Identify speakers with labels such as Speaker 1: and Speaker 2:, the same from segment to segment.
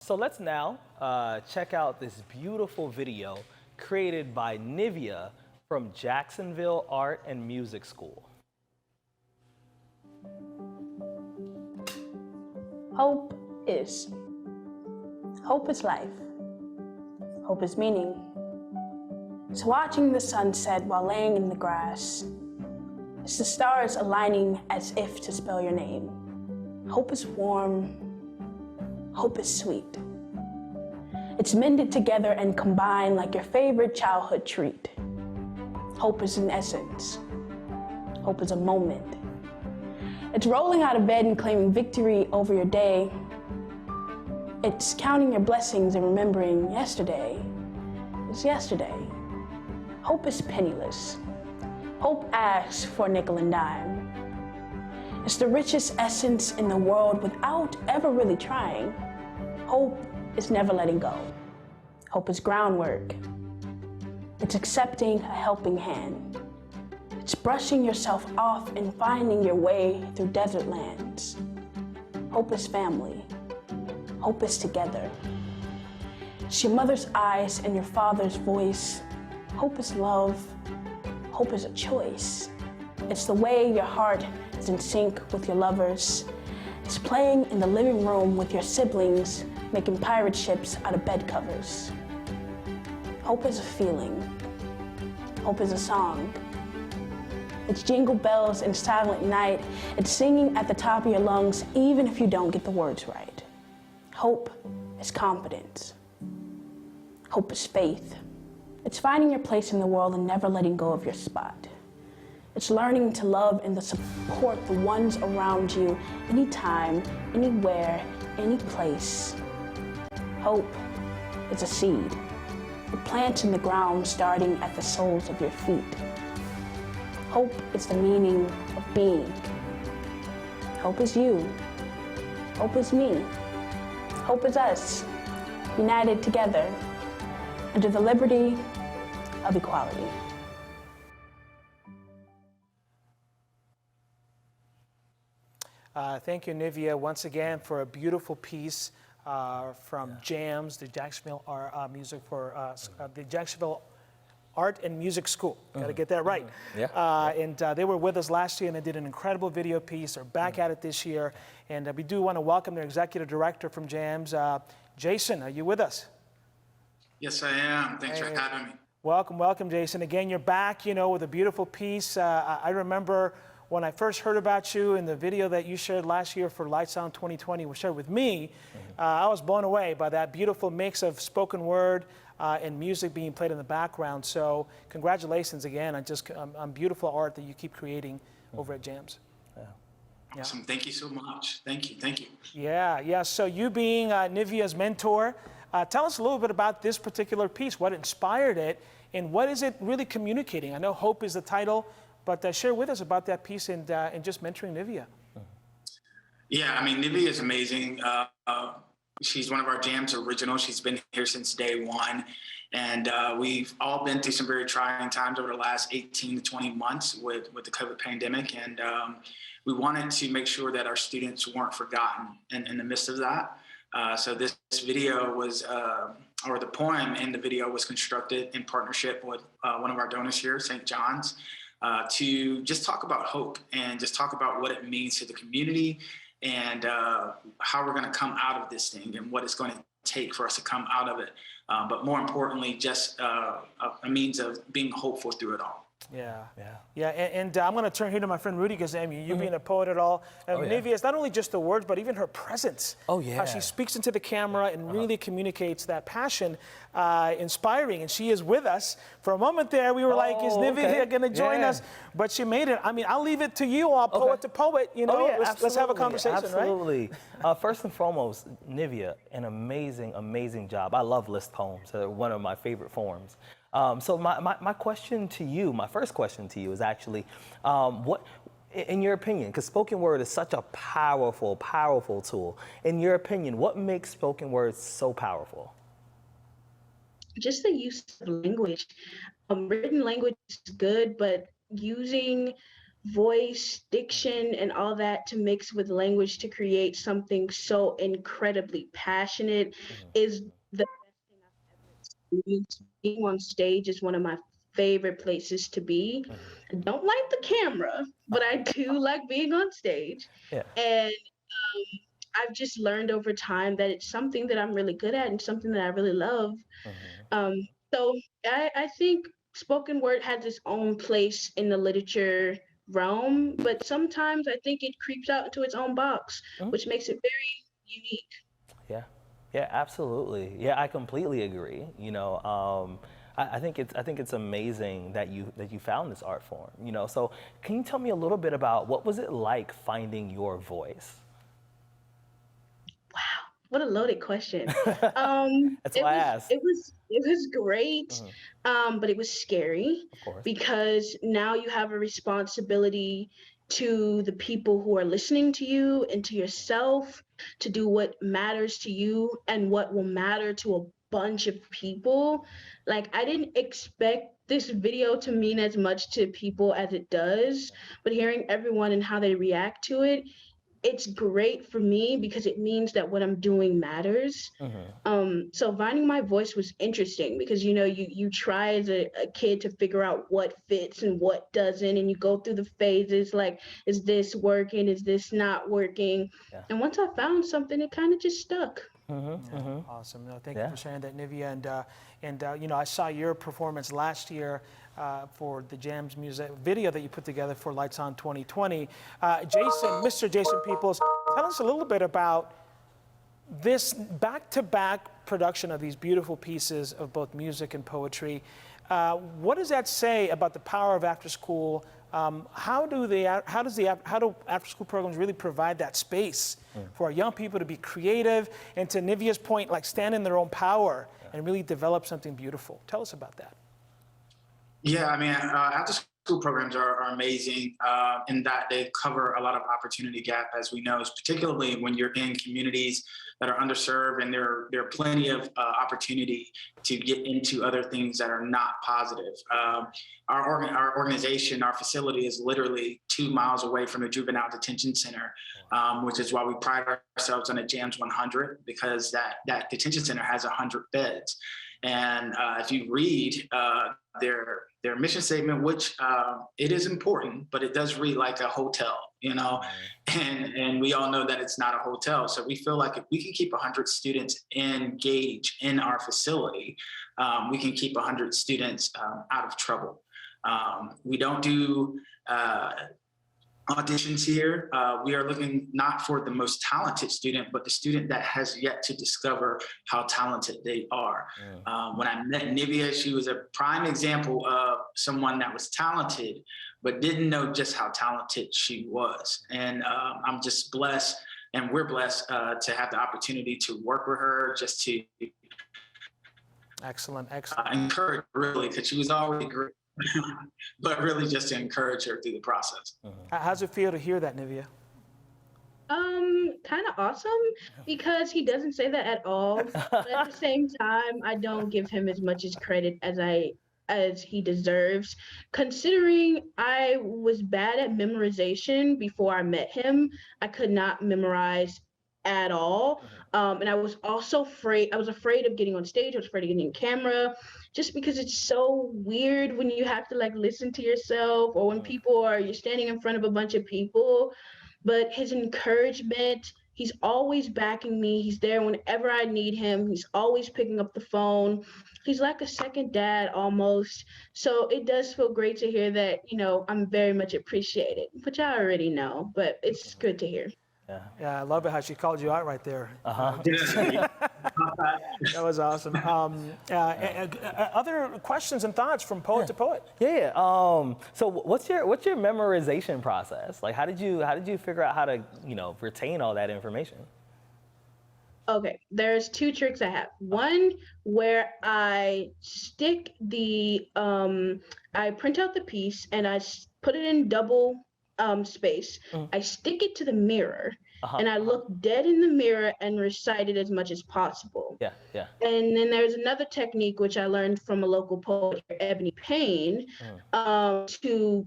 Speaker 1: So let's now check out this beautiful video created by Niveah from Jacksonville Art and Music School.
Speaker 2: Hope is. Hope is life. Hope is meaning. It's watching the sunset while laying in the grass. It's the stars aligning as if to spell your name. Hope is warm. Hope is sweet. It's mended together and combined like your favorite childhood treat. Hope is an essence. Hope is a moment. It's rolling out of bed and claiming victory over your day. It's counting your blessings and remembering yesterday is yesterday. Hope is penniless. Hope asks for a nickel and dime. It's the richest essence in the world without ever really trying. Hope is never letting go. Hope is groundwork. It's accepting a helping hand. It's brushing yourself off and finding your way through desert lands. Hope is family. Hope is together. It's your mother's eyes and your father's voice. Hope is love. Hope is a choice. It's the way your heart is in sync with your lovers. It's playing in the living room with your siblings, making pirate ships out of bed covers. Hope is a feeling. Hope is a song. It's jingle bells in silent night. It's singing at the top of your lungs, even if you don't get the words right. Hope is confidence. Hope is faith. It's finding your place in the world and never letting go of your spot. It's learning to love and to support the ones around you anytime, anywhere, any place. Hope is a seed. It plants in the ground starting at the soles of your feet. Hope is the meaning of being. Hope is you. Hope is me. Hope is us, united together under the liberty of equality.
Speaker 3: Thank you, Niveah, once again for a beautiful piece from JAMS, the Jacksonville the Jacksonville Art and Music School. Got to get that right. And they were with us last year and they did an incredible video piece. They're back at it this year. And we do want to welcome their executive director from JAMS. Jason, are you with us?
Speaker 4: Yes, I am. Thanks for having me.
Speaker 3: Welcome, welcome, Jason. Again, you're back, you know, with a beautiful piece. I remember when I first heard about you in the video that you shared last year for Lights On 2020, was shared with me. I was blown away by that beautiful mix of spoken word and music being played in the background. So congratulations again on beautiful art that you keep creating over at JAMS.
Speaker 4: Awesome. Thank you so much. Thank you. Thank you.
Speaker 3: Yeah. So you being Niveah's mentor, tell us a little bit about this particular piece, what inspired it, and what is it really communicating? I know Hope is the title, but share with us about that piece and just mentoring Niveah.
Speaker 4: Yeah, I mean, Niveah is amazing. She's one of our JAMS originals. She's been here since day one. And we've all been through some very trying times over the last 18 to 20 months with the COVID pandemic. And we wanted to make sure that our students weren't forgotten in the midst of that. So this video was, or the poem in the video was constructed in partnership with one of our donors here, St. John's, to just talk about hope and just talk about what it means to the community and how we're going to come out of this thing and what it's going to take for us to come out of it. But more importantly, just a means of being hopeful through it all.
Speaker 3: Yeah. And I'm going to turn here to my friend Rudy because you being a poet at all. Niveah, it's not only just the words, but even her presence. How she speaks into the camera and really communicates that passion, inspiring. And she is with us. For a moment there, we were like, is Niveah going to join us? But she made it. I mean, I'll leave it to you all, poet to poet. You know, let's have a conversation,
Speaker 1: Absolutely. First and foremost, Niveah, an amazing, amazing job. I love list poems. They're one of my favorite forms. So my question to you, my first question to you is actually, what, in your opinion, because spoken word is such a powerful, powerful tool. In your opinion, what makes spoken word so powerful?
Speaker 2: Just the use of language. Written language is good, but using voice, diction, and all that to mix with language to create something so incredibly passionate is the best thing I've ever experienced. Being on stage is one of my favorite places to be. I don't like the camera, but I do like being on stage.
Speaker 1: Yeah.
Speaker 2: And I've just learned over time that it's something that I'm really good at and something that I really love. So I think spoken word has its own place in the literature realm, but sometimes I think it creeps out into its own box, which makes it very unique.
Speaker 1: Yeah, yeah, absolutely. Yeah, I completely agree. I think it's amazing that you found this art form. So can you tell me a little bit about what was it like finding your voice?
Speaker 2: Wow, what a loaded question.
Speaker 1: That's why I asked.
Speaker 2: It was great, but it was scary
Speaker 1: Of course.
Speaker 2: because now you have a responsibility to the people who are listening to you and to yourself to do what matters to you and what will matter to a bunch of people. Like, I didn't expect this video to mean as much to people as it does, but hearing everyone and how they react to it, it's great for me because it means that what I'm doing matters. So finding my voice was interesting because you try as a kid to figure out what fits and what doesn't, and you go through the phases like, is this working? Is this not working?
Speaker 1: Yeah.
Speaker 2: And once I found something, it kind of just stuck.
Speaker 3: Awesome. No, thank you for sharing that, Niveah. And I saw your performance last year for the Jams music video that you put together for Lights On 2020. Mr. Jason Peoples, tell us a little bit about this back-to-back production of these beautiful pieces of both music and poetry. What does that say about the power of after-school? How do after-school programs really provide that space for our young people to be creative and, to Niveah's point, like stand in their own power and really develop something beautiful? Tell us about that.
Speaker 4: Yeah, I mean, after-school programs are amazing in that they cover a lot of opportunity gap, as we know, particularly when you're in communities that are underserved, and there are plenty of opportunity to get into other things that are not positive. Our organization, our facility is literally 2 miles away from the juvenile detention center, which is why we pride ourselves on a JAMS 100, because that detention center has 100 beds. And if you read their mission statement, which it is important, but it does read like a hotel, and we all know that it's not a hotel. So we feel like if we can keep 100 students engaged in our facility, we can keep 100 students out of trouble. We don't do auditions here. We are looking not for the most talented student, but the student that has yet to discover how talented they are. When I met Niveah, she was a prime example of someone that was talented, but didn't know just how talented she was. And I'm just blessed, and we're blessed to have the opportunity to work with her, just to
Speaker 3: Excellent.
Speaker 4: encourage her, really, because she was already great. But really just to encourage her through the process.
Speaker 3: How's it feel to hear that, Niveah?
Speaker 2: Kind of awesome, because he doesn't say that at all. But at the same time, I don't give him as much as credit as he deserves, considering I was bad at memorization before I met him. I could not memorize at all. And I was also afraid. I was afraid of getting on stage. I was afraid of getting on camera, just because it's so weird when you have to like listen to yourself, or when you're standing in front of a bunch of people. But his encouragement, he's always backing me. He's there whenever I need him. He's always picking up the phone. He's like a second dad almost. So it does feel great to hear that, I'm very much appreciated, which I already know, but it's good to hear.
Speaker 3: Yeah, I love it how she called you out right there.
Speaker 4: Yeah.
Speaker 3: That was awesome. Other questions and thoughts from poet to poet?
Speaker 1: Yeah. So what's your memorization process? Like, how did you figure out how to retain all that information?
Speaker 2: Okay, there's 2 tricks I have. One where I stick I print out the piece and I put it in double space. I stick it to the mirror and I look dead in the mirror and recite it as much as possible.
Speaker 1: Yeah.
Speaker 2: And then there's another technique which I learned from a local poet, Ebony Payne, to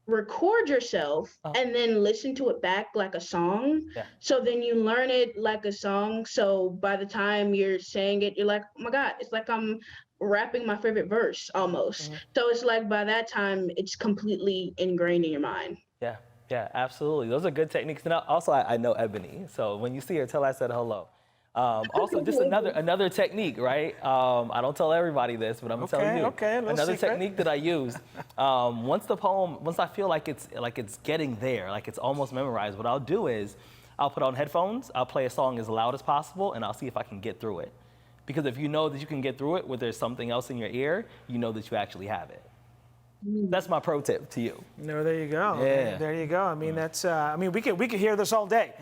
Speaker 2: record yourself and then listen to it back like a song.
Speaker 1: Yeah.
Speaker 2: So then you learn it like a song. So by the time you're saying it, you're like, oh my God, it's like I'm rapping my favorite verse almost. So it's like by that time, it's completely ingrained in your mind.
Speaker 1: Yeah, yeah, absolutely. Those are good techniques. And also, I know Ebony, so when you see her, tell her I said hello. Also, just another technique, right? I don't tell everybody this, but I'm gonna tell you.
Speaker 3: Okay,
Speaker 1: another technique that I use. Once I feel like it's getting there, like it's almost memorized, what I'll do is I'll put on headphones, I'll play a song as loud as possible, and I'll see if I can get through it. Because if you know that you can get through it where there's something else in your ear, you know that you actually have it. That's my pro tip to you.
Speaker 3: No, there you go.
Speaker 1: Yeah.
Speaker 3: There you go. I mean, that's. I mean, we could hear this all day.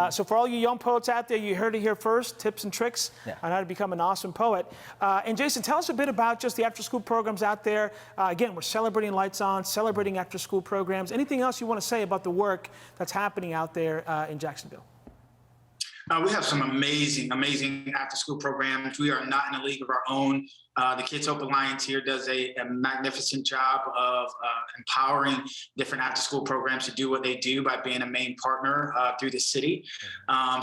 Speaker 3: So for all you young poets out there, you heard it here first. Tips and tricks on how to become an awesome poet. And Jason, tell us a bit about just the after-school programs out there. Again, we're celebrating Lights On, celebrating after-school programs. Anything else you want to say about the work that's happening out there in Jacksonville?
Speaker 4: We have some amazing after-school programs. We are not in a league of our own. The Kids Hope Alliance here does a magnificent job of empowering different after-school programs to do what they do by being a main partner through the city.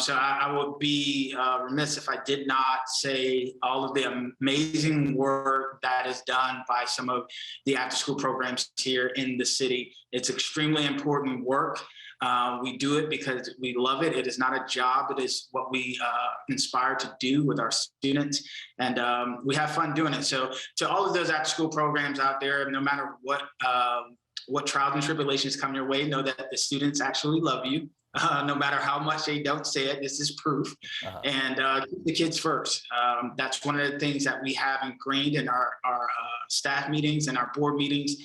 Speaker 4: So I would be remiss if I did not say all of the amazing work that is done by some of the after-school programs here in the city. It's extremely important work. We do it because we love it. It is not a job. It is what we inspire to do with our students. And we have fun doing it. So to all of those after-school programs out there, no matter what trials and tribulations come your way, know that the students actually love you. No matter how much they don't say it, this is proof. And keep the kids first. That's one of the things that we have ingrained in our staff meetings and our board meetings,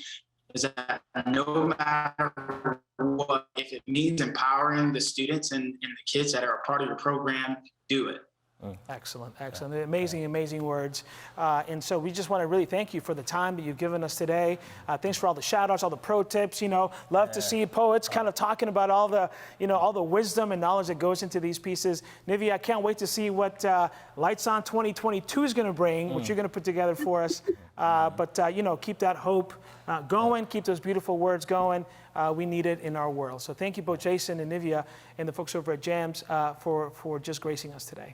Speaker 4: is that no matter what, if it means empowering the students and the kids that are a part of your program, do it.
Speaker 3: Excellent, excellent. Amazing words. And so we just want to really thank you for the time that you've given us today. Thanks for all the shout outs, all the pro tips, love to see poets kind of talking about all the, all the wisdom and knowledge that goes into these pieces. Niveah, I can't wait to see what Lights On 2022 is going to bring, what you're going to put together for us. But keep that hope going, keep those beautiful words going. We need it in our world. So thank you both, Jason and Niveah, and the folks over at JAMS for just gracing us today.